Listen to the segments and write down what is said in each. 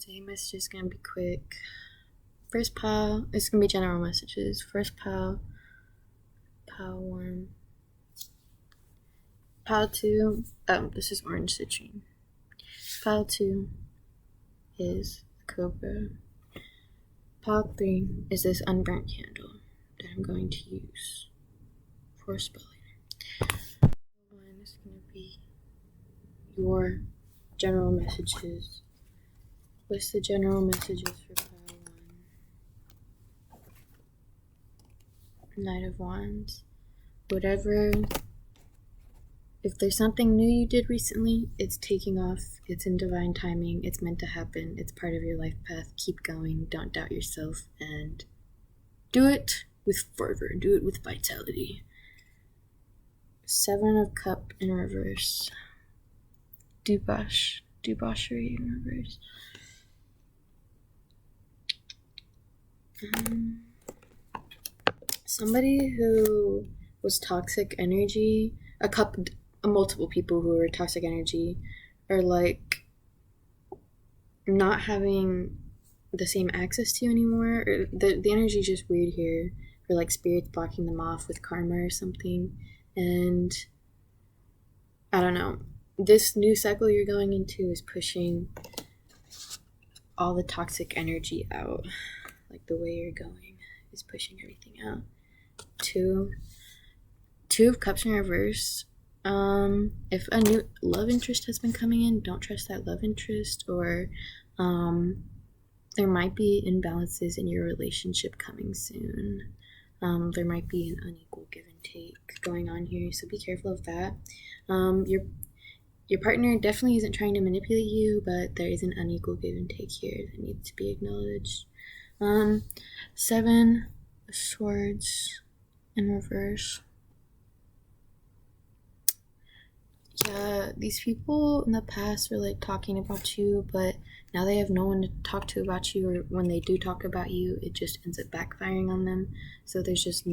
Today message is gonna be quick. First pile, it's gonna be general messages. First pile, pile 1. Pile 2, this is orange citrine. Pile 2 is a cobra. Pile 3 is this unburnt candle that I'm going to use for spelling. Pile 1 is gonna be your general messages. What's the general messages for pile 1? Knight of Wands. Whatever, if there's something new you did recently, it's taking off, it's in divine timing, it's meant to happen, it's part of your life path. Keep going, don't doubt yourself, and do it with fervor, do it with vitality. 7 of Cup in reverse. Debauchery in reverse. Somebody who was toxic energy, multiple people who are toxic energy are like not having the same access to you anymore. Or the energy is just weird here, or like spirits blocking them off with karma or something. And I don't know, this new cycle you're going into is pushing all the toxic energy out. Like the way you're going is pushing everything out. 2 of Cups in reverse. If a new love interest has been coming in, don't trust that love interest, or there might be imbalances in your relationship coming soon. There might be an unequal give and take going on here, so be careful of that. Your partner definitely isn't trying to manipulate you, but there is an unequal give and take here that needs to be acknowledged. 7 of Swords in reverse. Yeah, these people in the past were like talking about you, but now they have no one to talk to about you, or when they do talk about you, it just ends up backfiring on them. So there's just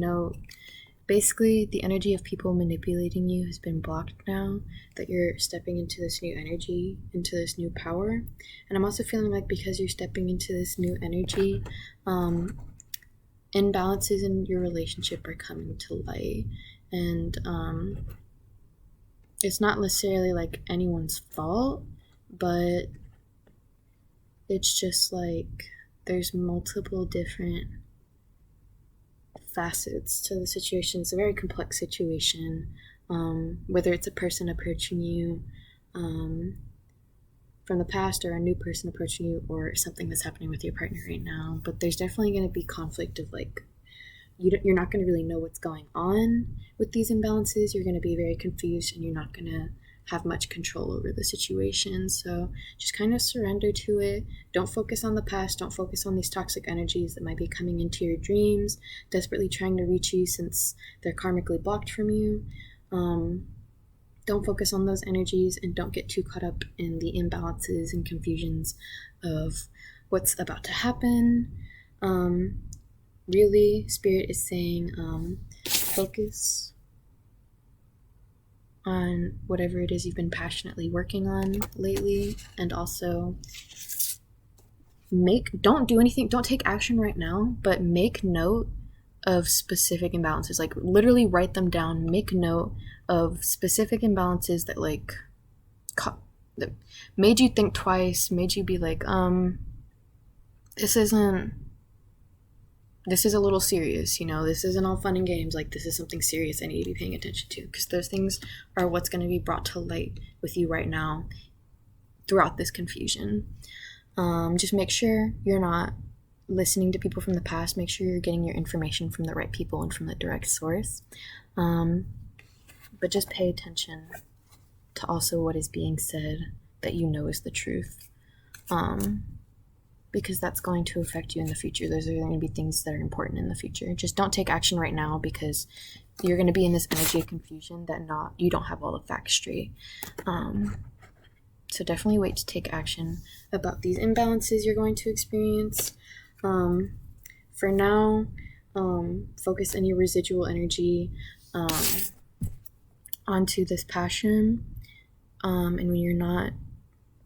basically the energy of people manipulating you has been blocked now that you're stepping into this new energy, into this new power. And I'm also feeling like because you're stepping into this new energy, imbalances in your relationship are coming to light. And it's not necessarily like anyone's fault, but it's just like there's multiple different facets to the situation. It's a very complex situation, whether it's a person approaching you from the past, or a new person approaching you, or something that's happening with your partner right now. But there's definitely going to be conflict of like, you're not going to really know what's going on with these imbalances. You're going to be very confused, and you're not going to have much control over the situation. So just kind of surrender to it. Don't focus on the past. Don't focus on these toxic energies that might be coming into your dreams, desperately trying to reach you since they're karmically blocked from you. Don't focus on those energies, and don't get too caught up in the imbalances and confusions of what's about to happen. Really, Spirit is saying focus on whatever it is you've been passionately working on lately, and also don't do anything, don't take action right now, but make note of specific imbalances. Like literally write them down, make note of specific imbalances that like that made you think twice, made you be like, this is a little serious, this isn't all fun and games, like this is something serious I need to be paying attention to, because those things are what's going to be brought to light with you right now throughout this confusion. Just make sure you're not listening to people from the past. Make sure you're getting your information from the right people and from the direct source. But just pay attention to also what is being said that is the truth. Because that's going to affect you in the future. Those are going to be things that are important in the future. Just don't take action right now, because you're going to be in this energy of confusion that you don't have all the facts straight. So definitely wait to take action about these imbalances you're going to experience. For now, focus any residual energy onto this passion. And when you're not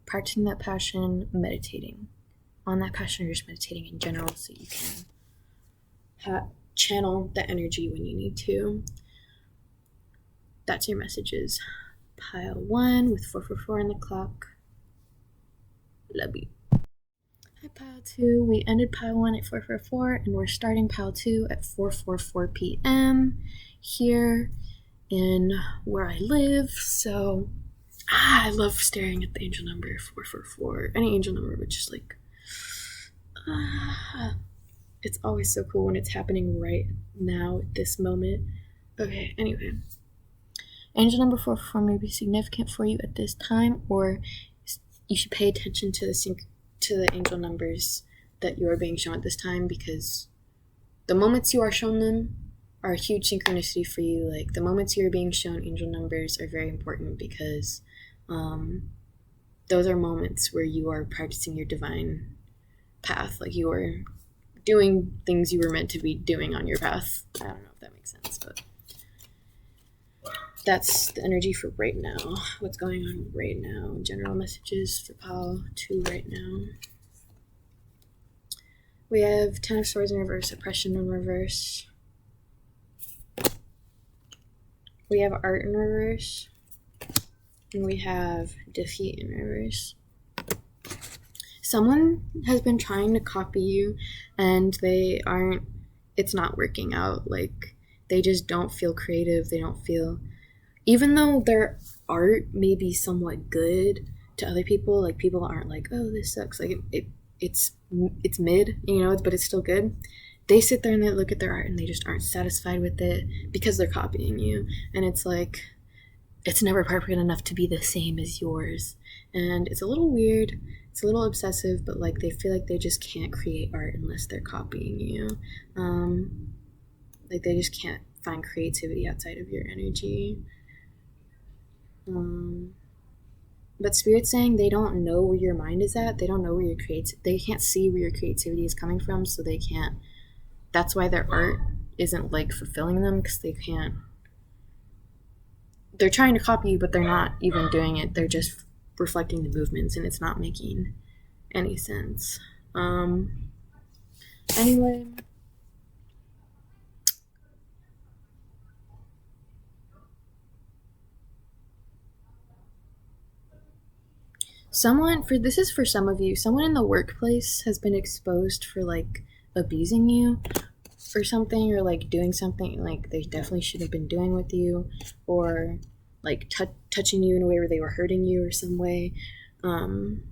practicing that passion, meditating. on that passion or just meditating in general so you can channel the energy when you need to. That's your messages. Pile 1 with 444 on the clock. Love you. Hi, Pile 2. We ended Pile 1 at 444 and we're starting Pile 2 at 4:44 p.m. here in where I live. So I love staring at the angel number 444. Any angel number, but just like it's always so cool when it's happening right now at this moment. Okay, anyway. Angel number 444 may be significant for you at this time, or you should pay attention to the angel numbers that you are being shown at this time, because the moments you are shown them are a huge synchronicity for you. Like, the moments you're being shown angel numbers are very important because those are moments where you are practicing your divine path. Like, you are doing things you were meant to be doing on your path. I don't know if that makes sense, but that's the energy for right now. What's going on right now? General messages for Pile 2 right now. We have 10 of Swords in reverse, Oppression in reverse. We have Art in reverse. And we have Defeat in reverse. Someone has been trying to copy you and it's not working out. Like, they just don't feel creative. They don't feel, even though their art may be somewhat good to other people, like, people aren't like, oh, this sucks. Like, it's mid, but it's still good. They sit there and they look at their art and they just aren't satisfied with it because they're copying you. And it's like, it's never perfect enough to be the same as yours. And it's a little weird. It's a little obsessive, but like, they feel like they just can't create art unless they're copying you. Like, they just can't find creativity outside of your energy. But Spirit's saying they don't know where your mind is at. They don't know where they can't see where your creativity is coming from, so they can't. That's why their art isn't like fulfilling them, because they can't. They're trying to copy you, but they're not even doing it. They're just reflecting the movements, and it's not making any sense. Anyway. This is for some of you, someone in the workplace has been exposed for like abusing you or something, or like doing something like they definitely should have been doing with you, or like touching you in a way where they were hurting you or some way. Or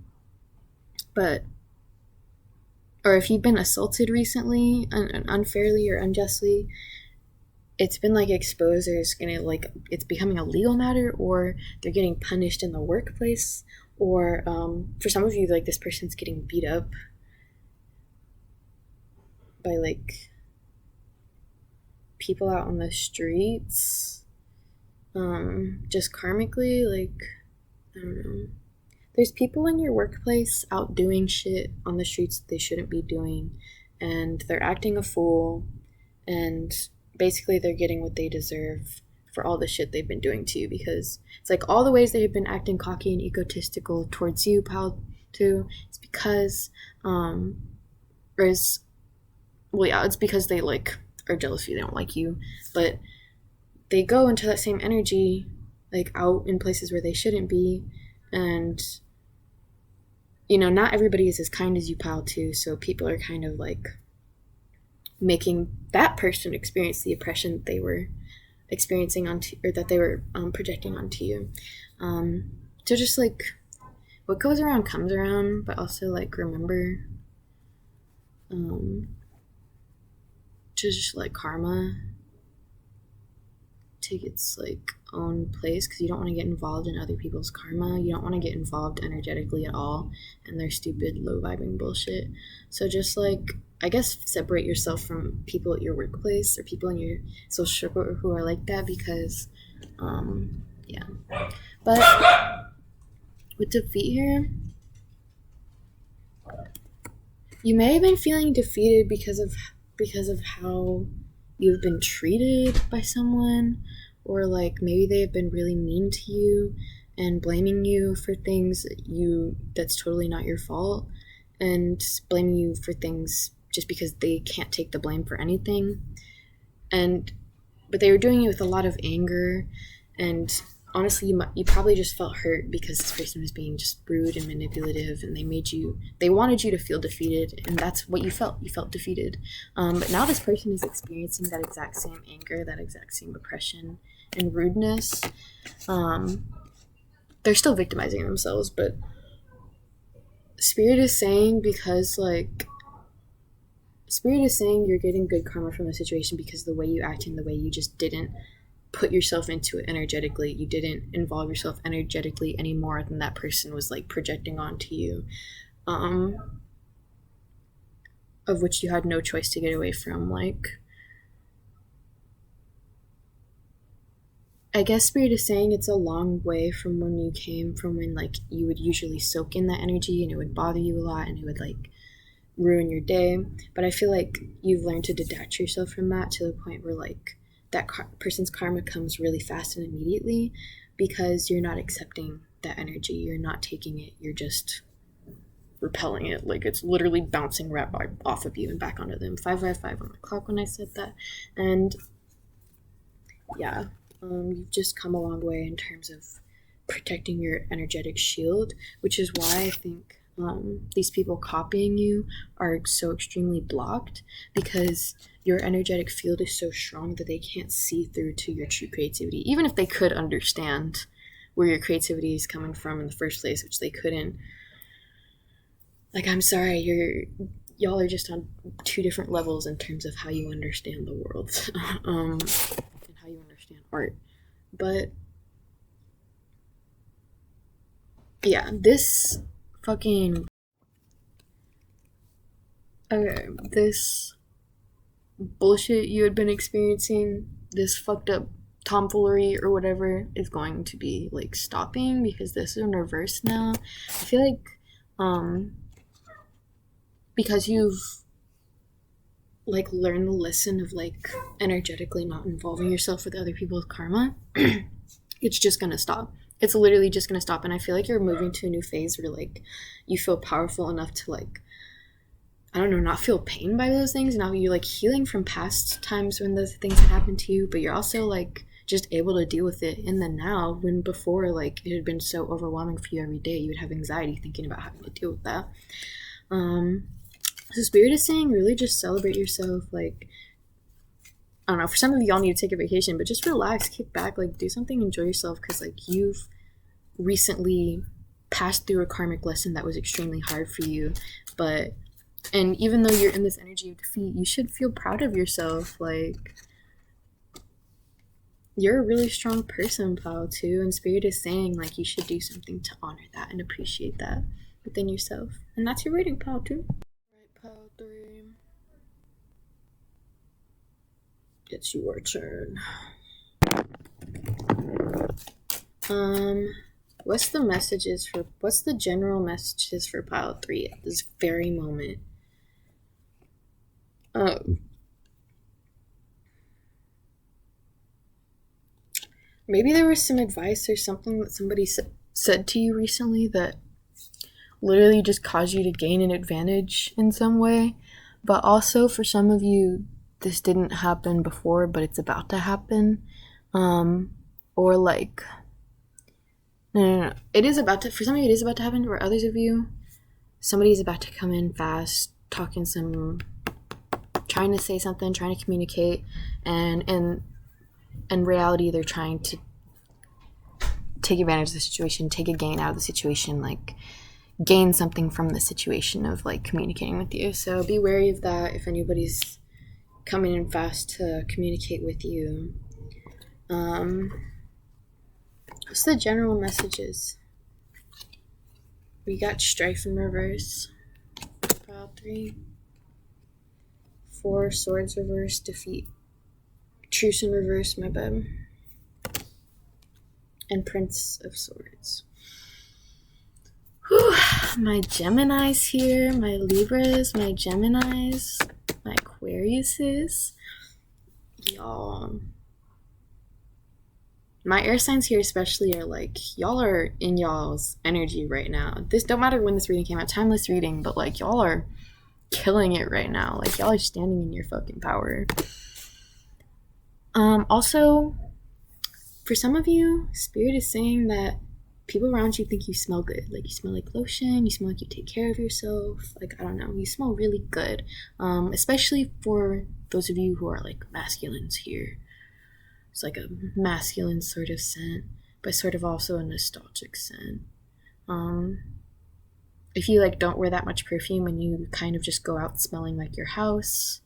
if you've been assaulted recently, unfairly or unjustly, it's been like exposed, or it's becoming a legal matter, or they're getting punished in the workplace, or for some of you, like, this person's getting beat up by like people out on the streets, just karmically. Like, I don't know, there's people in your workplace out doing shit on the streets that they shouldn't be doing, and they're acting a fool, and basically they're getting what they deserve for all the shit they've been doing to you, because it's like all the ways they have been acting cocky and egotistical towards you, Pile 2, it's because it's because they like are jealous of you, they don't like you, but they go into that same energy like out in places where they shouldn't be, and not everybody is as kind as you, Pile 2, so people are kind of like making that person experience the oppression that they were experiencing or that they were projecting onto you. So just like, what goes around comes around, but also like remember to just let karma take its like own place, because you don't want to get involved in other people's karma. You don't want to get involved energetically at all in their stupid low vibing bullshit. So just like, I guess, separate yourself from people at your workplace or people in your social circle who are like that, because yeah. But with defeat here, you may have been feeling defeated because of how you've been treated by someone, or like maybe they have been really mean to you and blaming you for things that's totally not your fault, and blaming you for things just because they can't take the blame for anything. But they were doing it with a lot of anger, and honestly, you probably just felt hurt because this person was being just rude and manipulative, and they wanted you to feel defeated, and that's what you felt. You felt defeated. But now this person is experiencing that exact same anger, that exact same oppression and rudeness. They're still victimizing themselves, but Spirit is saying you're getting good karma from the situation because the way you act and the way you just didn't put yourself into it energetically. You didn't involve yourself energetically any more than that person was like projecting onto you, of which you had no choice to get away from. Like, I guess Spirit is saying it's a long way from when you came from, when like you would usually soak in that energy and it would bother you a lot and it would like ruin your day. But I feel like you've learned to detach yourself from that to the point where like that person's karma comes really fast and immediately because you're not accepting that energy. You're not taking it. You're just repelling it. Like, it's literally bouncing right off of you and back onto them. 555 on the clock when I said that. And yeah, you've just come a long way in terms of protecting your energetic shield, which is why I think these people copying you are so extremely blocked, because your energetic field is so strong that they can't see through to your true creativity. Even if they could understand where your creativity is coming from in the first place, which they couldn't. Like, I'm sorry, y'all are just on two different levels in terms of how you understand the world and how you understand art. But yeah, this bullshit you had been experiencing, this fucked up tomfoolery or whatever, is going to be like stopping, because this is in reverse now. I feel like because you've like learned the lesson of like energetically not involving yourself with other people's karma, it's just gonna stop. It's literally just gonna stop. And I feel like you're moving to a new phase where like you feel powerful enough to like, I don't know, not feel pain by those things. Now you're like healing from past times when those things happened to you, but you're also like just able to deal with it in the now, when before like it had been so overwhelming for you every day. You would have anxiety thinking about having to deal with that. So Spirit is saying really just celebrate yourself. Like, I don't know, for some of y'all need to take a vacation, but just relax, kick back, like do something, enjoy yourself, because like you've recently passed through a karmic lesson that was extremely hard for you. And even though you're in this energy of defeat, you should feel proud of yourself. Like, you're a really strong person, Pal, too, and Spirit is saying like you should do something to honor that and appreciate that within yourself. And that's your reading, Pal, too. Right, Pal 3. It's your turn. What's the general messages for Pile 3 at this very moment? Maybe there was some advice or something that somebody said to you recently that literally just caused you to gain an advantage in some way. But also, for some of you, this didn't happen before, but it's about to happen. Or like, no. It is about to, for some of you, it is about to happen. For others of you, somebody's about to come in fast, trying to say something, trying to communicate, and in reality, they're trying to take advantage of the situation, take a gain out of the situation, like gain something from the situation of like communicating with you. So be wary of that if anybody's coming in fast to communicate with you. What's the general messages? We got strife in reverse. Pile 3. 4 swords reverse, defeat. Truce in reverse, my bad. And Prince of Swords. Whew, my Geminis here, my Libras, my Geminis, my Aquariuses. Y'all. My air signs here especially are like, y'all are in y'all's energy right now. This don't matter when this reading came out, timeless reading, but like y'all are killing it right now. Like y'all are standing in your fucking power. Also, for some of you, Spirit is saying that people around you think you smell good. Like you smell like lotion, you smell like you take care of yourself. Like, I don't know, you smell really good. Especially for those of you who are like masculines here. It's like a masculine sort of scent, but sort of also a nostalgic scent. If you like don't wear that much perfume and you kind of just go out smelling like your house,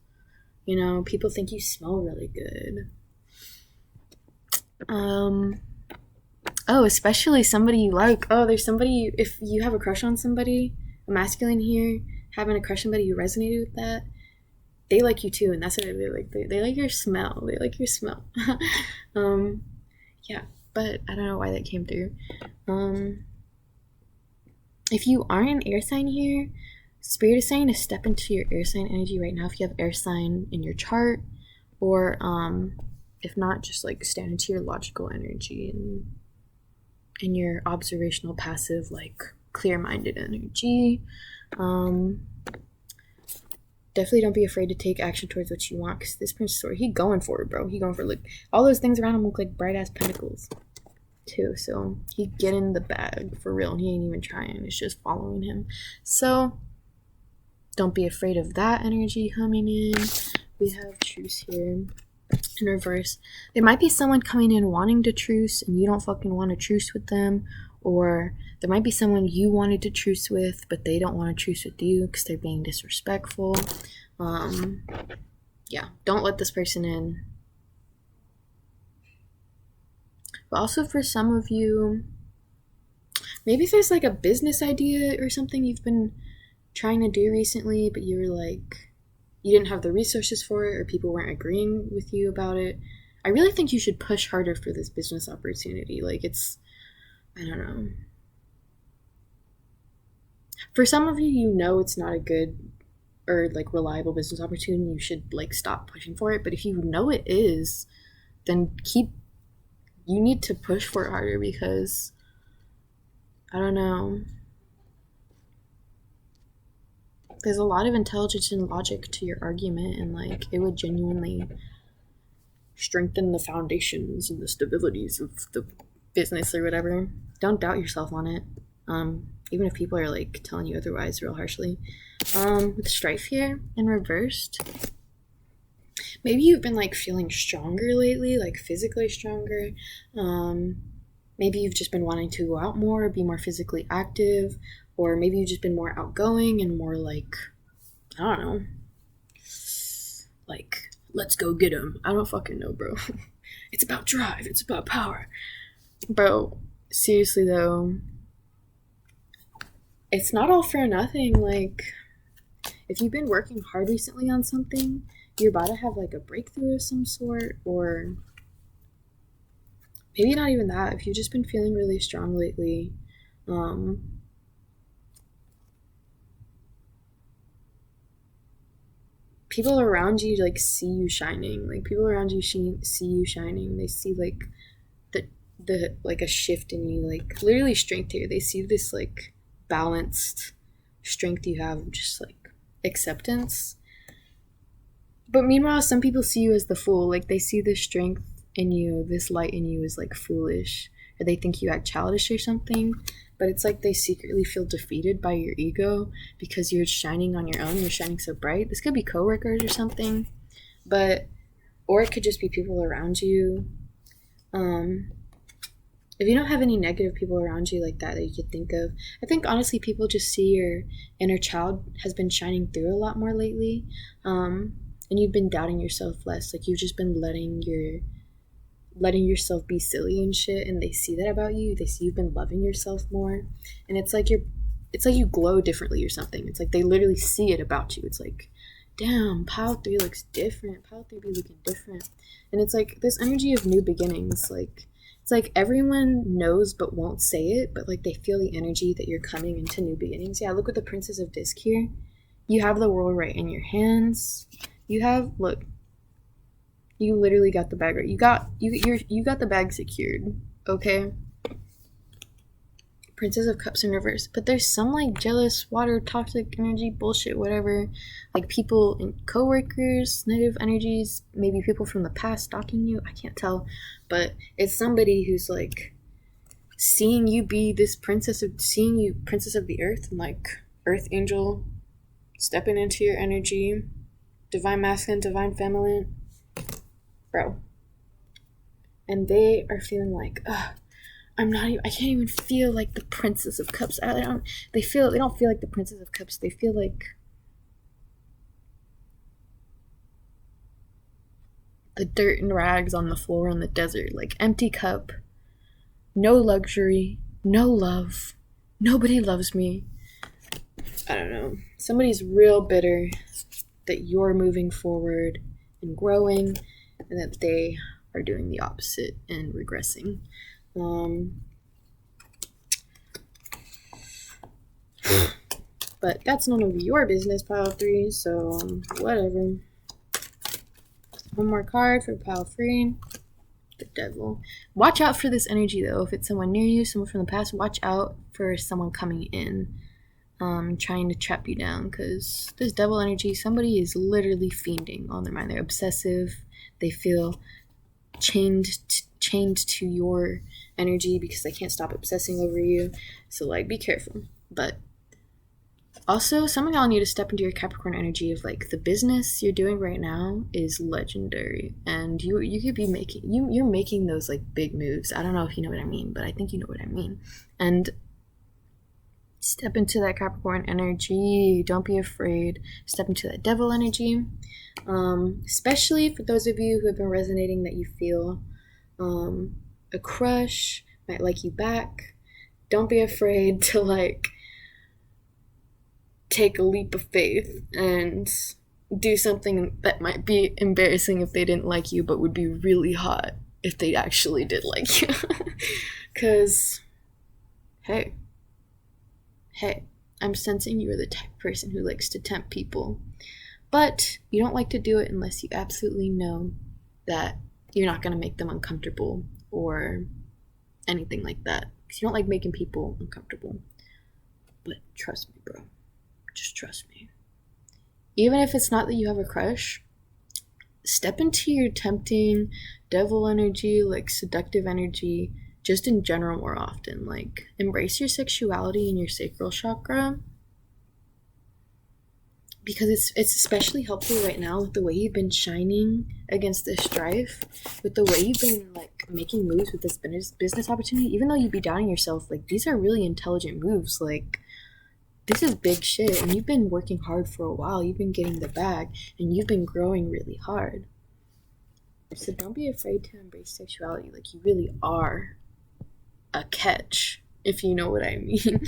you know, people think you smell really good. Oh, especially somebody you like. Oh, there's somebody, if you have a crush on somebody, a masculine here, having a crush on somebody who resonated with that, they like you too, and that's what they like. They like your smell. They like your smell. Yeah, but I don't know why that came through. If you aren't an air sign here, Spirit is saying to step into your air sign energy right now if you have air sign in your chart, or if not, just like stand into your logical energy and your observational passive, like clear-minded energy. Definitely don't be afraid to take action towards what you want, because this Prince of Swords, he going for it, bro. He going for it. Like all those things around him look like bright ass pentacles too, so he get in the bag for real, and he ain't even trying. It's just following him. So don't be afraid of that energy coming in. We have truce here in reverse. There might be someone coming in wanting to truce and you don't fucking want to truce with them, or there might be someone you wanted to truce with but they don't want to truce with you because they're being disrespectful. Yeah, don't let this person in. But also for some of you, maybe there's like a business idea or something you've been trying to do recently, but you were like, you didn't have the resources for it, or people weren't agreeing with you about it. I really think you should push harder for this business opportunity. Like it's, I don't know. For some of you, you know it's not a good or like reliable business opportunity. You should like stop pushing for it. But if you know it is, then you need to push for it harder, because I don't know. There's a lot of intelligence and logic to your argument, and like it would genuinely strengthen the foundations and the stabilities of the business or whatever. Don't doubt yourself on it. Even if people are like telling you otherwise real harshly. With strife here in reversed, maybe you've been like feeling stronger lately, like physically stronger. Maybe you've just been wanting to go out more, be more physically active, or maybe you've just been more outgoing and more like, I don't know, like, let's go get him. I don't fucking know, bro. It's about drive. It's about power. Bro, seriously though, it's not all for nothing. Like, if you've been working hard recently on something, you're about to have like a breakthrough of some sort, or maybe not even that. If you've just been feeling really strong lately, people around you like see you shining. Like people around you see you shining. They see like the like a shift in you, like literally strength here. They see this like balanced strength you have, just like acceptance. But meanwhile, some people see you as the fool. Like they see this strength in you, this light in you is like foolish, or they think you act childish or something. But it's like they secretly feel defeated by your ego because you're shining on your own. You're shining so bright. This could be coworkers or something, or it could just be people around you. If you don't have any negative people around you like that you could think of, I think honestly people just see your inner child has been shining through a lot more lately, and you've been doubting yourself less. Like you've just been letting yourself be silly and shit, and they see that about you. They see you've been loving yourself more, and it's like you glow differently or something. It's like they literally see it about you. It's like, damn, Pile 3 looks different. Pile 3 be looking different. And it's like this energy of new beginnings. Like it's like everyone knows but won't say it, but like they feel the energy that you're coming into new beginnings. Yeah, look at the Princess of Disc here. You have the world right in your hands. You have, look, You literally got the bag right. You got the bag secured. Okay. Princess of Cups in reverse. But there's some like jealous, water, toxic energy, bullshit, whatever. Like people and coworkers, negative energies, maybe people from the past stalking you. I can't tell. But it's somebody who's like seeing you be this princess of the earth, and like earth angel stepping into your energy, divine masculine, divine feminine, bro. And they are feeling like, ugh, I can't even feel like the Princess of Cups. They don't feel like the Princess of Cups. They feel like the dirt and rags on the floor in the desert, like empty cup, no luxury, no love, nobody loves me. I don't know. Somebody's real bitter that you're moving forward and growing, and that they are doing the opposite and regressing. But that's none of your business, pile 3, so whatever. One more card for pile 3. The devil. Watch out for this energy, though. If it's someone near you, someone from the past, watch out for someone coming in, trying to trap you down, because this devil energy, somebody is literally fiending on their mind. They're obsessive. They feel chained to your energy because they can't stop obsessing over you. So, like, be careful. But also, some of y'all need to step into your Capricorn energy of like the business you're doing right now is legendary, and you could be you're making those like big moves. I don't know if you know what I mean, but I think you know what I mean. And step into that Capricorn energy. Don't be afraid. Step into that devil energy. Especially for those of you who have been resonating that you feel a crush might like you back. Don't be afraid to like take a leap of faith and do something that might be embarrassing if they didn't like you, but would be really hot if they actually did like you. Because, hey, I'm sensing you are the type of person who likes to tempt people. But you don't like to do it unless you absolutely know that you're not going to make them uncomfortable or anything like that. Because you don't like making people uncomfortable. But trust me, bro. Just trust me. Even if it's not that you have a crush, step into your tempting devil energy, like seductive energy, just in general more often. Like, embrace your sexuality and your sacral chakra. Because it's especially helpful right now with the way you've been shining against this strife, with the way you've been like making moves with this business opportunity. Even though you'd be doubting yourself, like these are really intelligent moves. Like, this is big shit, and you've been working hard for a while. You've been getting the bag, and you've been growing really hard. So don't be afraid to embrace sexuality. Like, you really are a catch, if you know what I mean.